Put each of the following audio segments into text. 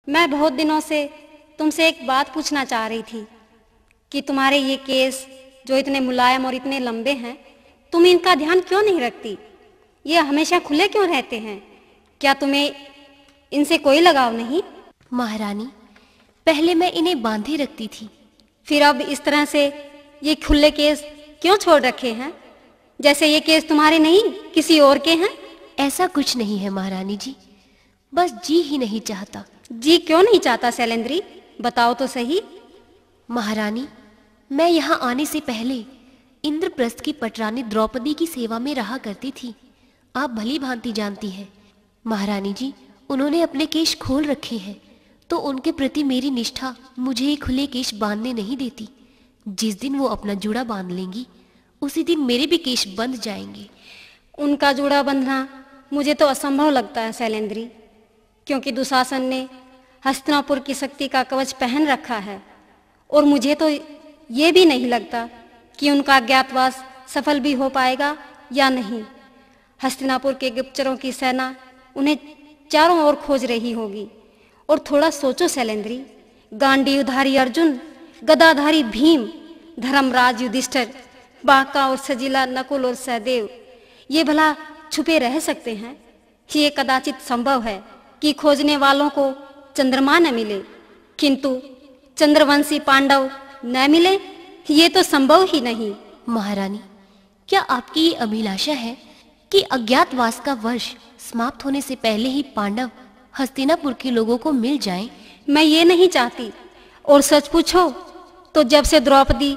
मैं बहुत दिनों से तुमसे एक बात पूछना चाह रही थी कि तुम्हारे ये केस जो इतने मुलायम और इतने लंबे हैं, तुम इनका ध्यान क्यों नहीं रखती? ये हमेशा खुले क्यों रहते हैं? क्या तुम्हें इनसे कोई लगाव नहीं? महारानी, पहले मैं इन्हें बांधे रखती थी। फिर अब इस तरह से ये खुले केस क्यों छोड़ रखे हैं, जैसे ये केस तुम्हारे नहीं किसी और के हैं? ऐसा कुछ नहीं है महारानी जी, बस जी ही नहीं चाहता। जी क्यों नहीं चाहता शैलेंद्री, बताओ तो सही। महारानी, मैं यहाँ आने से पहले इंद्रप्रस्थ की पटरानी द्रौपदी की सेवा में रहा करती थी। आप भली भांति जानती हैं महारानी जी, उन्होंने अपने केश खोल रखे हैं, तो उनके प्रति मेरी निष्ठा मुझे ये खुले केश बांधने नहीं देती। जिस दिन वो अपना जूड़ा बांध लेंगी, उसी दिन मेरे भी केश बंध जाएंगे। उनका जूड़ा बंधना मुझे तो असंभव लगता है शैलेंद्री, क्योंकि दुशासन ने हस्तिनापुर की शक्ति का कवच पहन रखा है, और मुझे तो ये भी नहीं लगता कि उनका अज्ञातवास सफल भी हो पाएगा या नहीं। हस्तिनापुर के गुप्तचरों की सेना उन्हें चारों ओर खोज रही होगी। और थोड़ा सोचो शैलेंद्री, गांडीवधारी अर्जुन, गदाधारी भीम, धर्मराज युधिष्ठिर, बांका और सजीला नकुल और सहदेव, ये भला छुपे रह सकते हैं? ये कदाचित संभव है कि खोजने वालों को चंद्रमा न मिले, किंतु चंद्रवंशी पांडव न मिले, ये तो संभव ही नहीं। महारानी, क्या आपकी ये अभिलाषा है कि अज्ञातवास का वर्ष समाप्त होने से पहले ही पांडव हस्तिनापुर के लोगों को मिल जाएं? मैं ये नहीं चाहती, और सच पूछो तो जब से द्रौपदी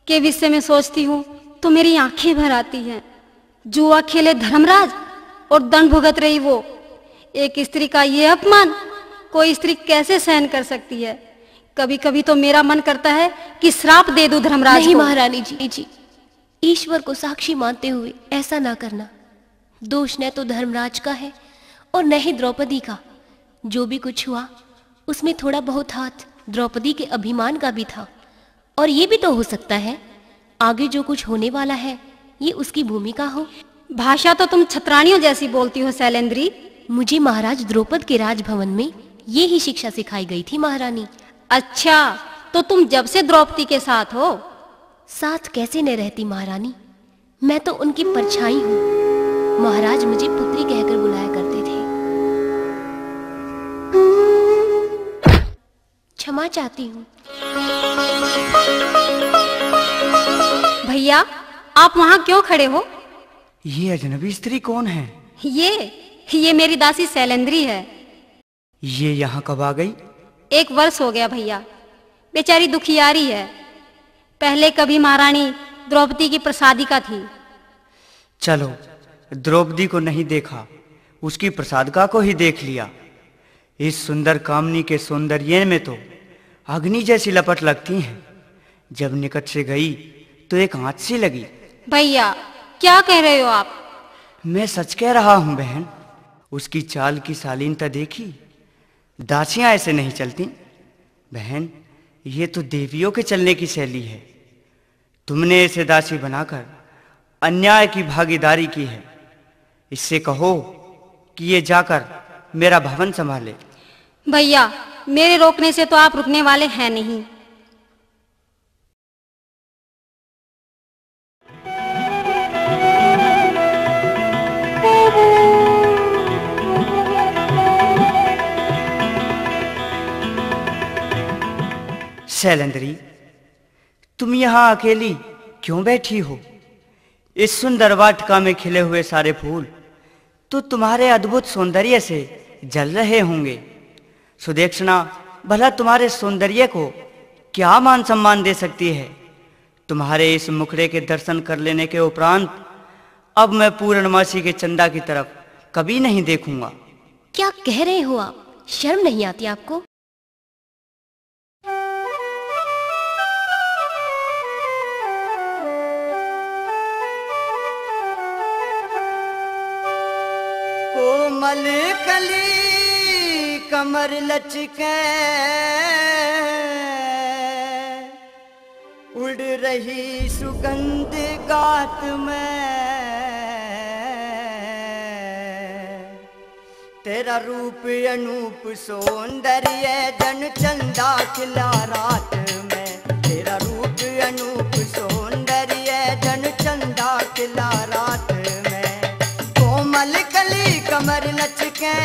के विषय में सोचती हूँ तो मेरी आंखें भर आती हैं। जुआ खेले धर्मराज और दंड भुगत रही वो, एक स्त्री का ये अपमान कोई स्त्री कैसे सहन कर सकती है? कभी कभी तो मेरा मन करता है कि श्राप दे दूं धर्मराज नहीं को। महारानी जी, ईश्वर को साक्षी मानते हुए ऐसा ना करना। दोष न तो धर्मराज का है और न ही द्रौपदी का। जो भी कुछ हुआ उसमें थोड़ा बहुत हाथ द्रौपदी के अभिमान का भी था, और ये भी तो हो सकता है आगे जो कुछ होने वाला है ये उसकी भूमिका हो। भाषा तो तुम छतरानियों जैसी बोलती हो शैलेंद्री। मुझे महाराज द्रौपद के राजभवन में ये ही शिक्षा सिखाई गई थी महारानी। अच्छा, तो तुम जब से द्रौपदी के साथ हो? साथ कैसे न रहती महारानी, मैं तो उनकी परछाई हूँ। महाराज मुझे पुत्री कहकर बुलाया करते थे। क्षमा चाहती हूँ। भैया, आप वहाँ क्यों खड़े हो? ये अजनबी स्त्री कौन है? ये मेरी दासी शैलेंद्री है। ये यहाँ कब आ गई? 1 वर्ष हो गया भैया। बेचारी दुखियारी है, पहले कभी महारानी द्रौपदी की प्रसादिका थी। चलो, द्रौपदी को नहीं देखा, उसकी प्रसादिका को ही देख लिया। इस सुंदर कामनी के सौंदर्य में तो अग्नि जैसी लपट लगती हैं। जब निकट से गई तो एक आंच सी लगी। भैया, क्या कह रहे हो आप? मैं सच कह रहा हूं बहन। उसकी चाल की शालीनता देखी? दासियां ऐसे नहीं चलती बहन, ये तो देवियों के चलने की शैली है। तुमने इसे दासी बनाकर अन्याय की भागीदारी की है। इससे कहो कि ये जाकर मेरा भवन संभाले। भैया, मेरे रोकने से तो आप रुकने वाले हैं नहीं। शैलेंद्री, तुम यहाँ अकेली क्यों बैठी हो? इस सुंदर वाटिका में खिले हुए सारे फूल तो तुम्हारे अद्भुत सौंदर्य से जल रहे होंगे। सुदेक्षणा भला तुम्हारे सौंदर्य को क्या मान सम्मान दे सकती है? तुम्हारे इस मुखड़े के दर्शन कर लेने के उपरांत अब मैं पूर्णमासी के चंदा की तरफ कभी नहीं देखूंगा। क्या कह रहे हो आप? शर्म नहीं आती आपको? कोमल कली कमर लचके उड़ रही सुगंध गात में, तेरा रूप अनूप सौंदर्य जन चंदा खिला रात में। तेरा रूप अनूप सौंदर्य जन चंदा खिला रात में। कोमल कली कमर लचके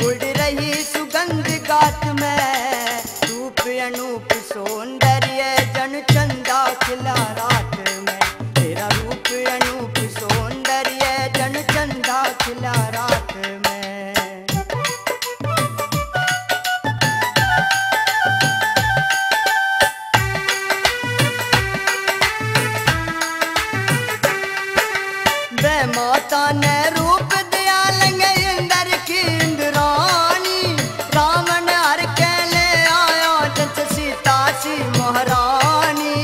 उड़ रही सुगंध गात में। रूप अनूप सौंदर्य जन चंदा खिला रात में। तेरा रूप अनूप सौंदर्य जन चंदा खिला रात में। वे माता ने रूप दिया लंगे इंदर की इंद्रानी। रावण हर के ले आया जच सीता सी महारानी।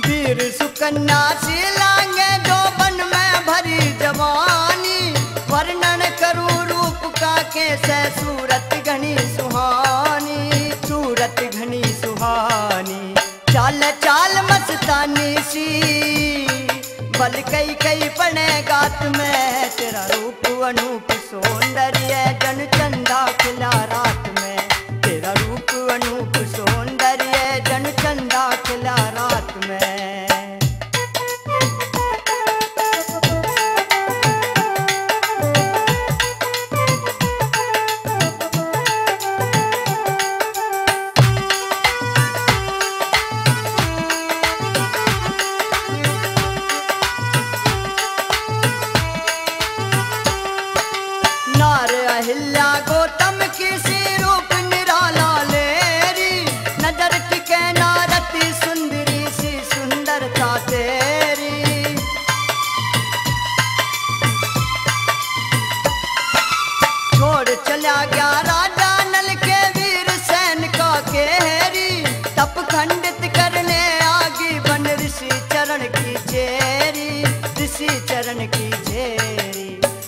वीर सुकन्या सी लांगे जो बन में भरी जवानी। वर्णन करूं रूप का कैसे सूरत घनी सुहानी। सूरत घनी सुहानी चाल चाल मस्तानी सी बल कई कई पड़े गात में। तेरा रूप अनूप सौंदर्य जन चंदा खिला रात में। तेरा रूप अनूप सौंदर्य जन चंदा खिला रात में। अहिल्या गौतम की सी रूप निराला लेरी। नजर टिके नारती सुंदरी सी सुंदरता तेरी। छोड़ चला गया राजा नल के वीर सैन का केहरी। तप खंडित करने आगी बन ऋषि चरण की चेरी। ऋषि चरण की चेरी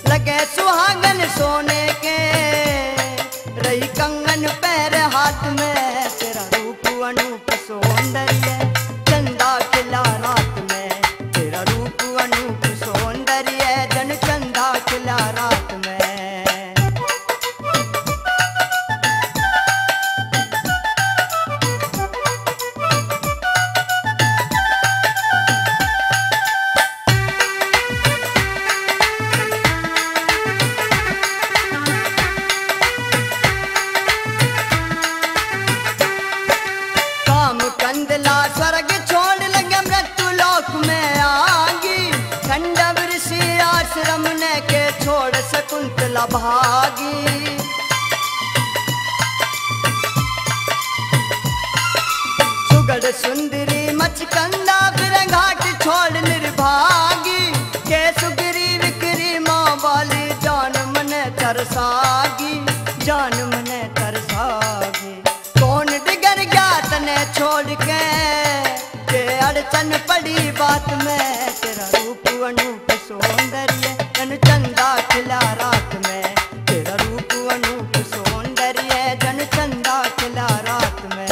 लगे सुहागन सोने के रही कंगन पैर हाथ में। तेरा रूप अनूप सौंदर्य चंदा खिला रात में। तेरा रूप अनूप सौंदर्य जन चंदा खिला रात में। स्वर्ग छोड़ लगे मृत्यु लोक में आगी। खंडव ऋषि आश्रम ने के छोड़ शकुंतला भागी। सुगढ़ सुंदरी मचकंदा फिर घाट छोड़ निर्भागी। के सुगरी विक्री माँ वाली जान मने तरसागी। जान मने तरसागी कौन दिगर ज्ञात ने छोड़ के अड़चन पड़ी बात में। तेरा रूप अनूप सौंदर्य जन चंदा खिला रात में। तेरा रूप अनूप सौंदर्य जन चंदा खिला रात में।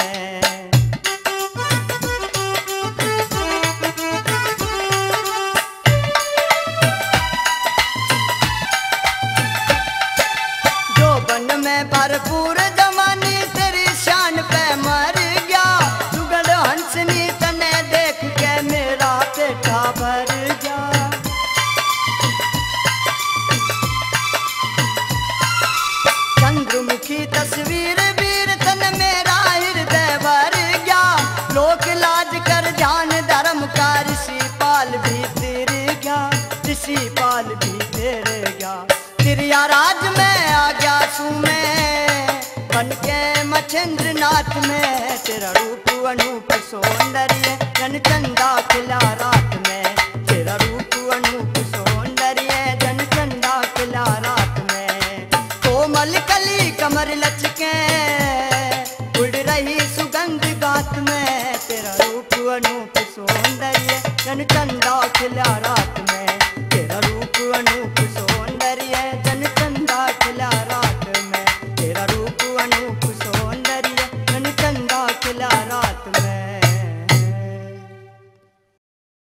जो बन में भरपूर जवानी तेरी शान पे मर गया। सुगढ़ हंसनी तने देख के मेरा पेटा भर जा। चंद्रमुखी तस्वीर वीर तन मेरा हृदय भर गया। लोक लाज कर जान धर्म का ऋषि पाल भी तेर गया। ऋषि पाल भी तेर गया। तिरिया राज में आ गया सू में बन के मछेंद्र नाथ में। तेरा रूप अनूप सौंदर्य जन चंदा खिला रात में। तेरा रूप अनूप सौंदर्य जन चंदा खिला रात में। कोमल कली कमर लचके उड़ रही सुगंध गात में। तेरा रूप अनूप सौंदर्य जन चंदा खिला रात में।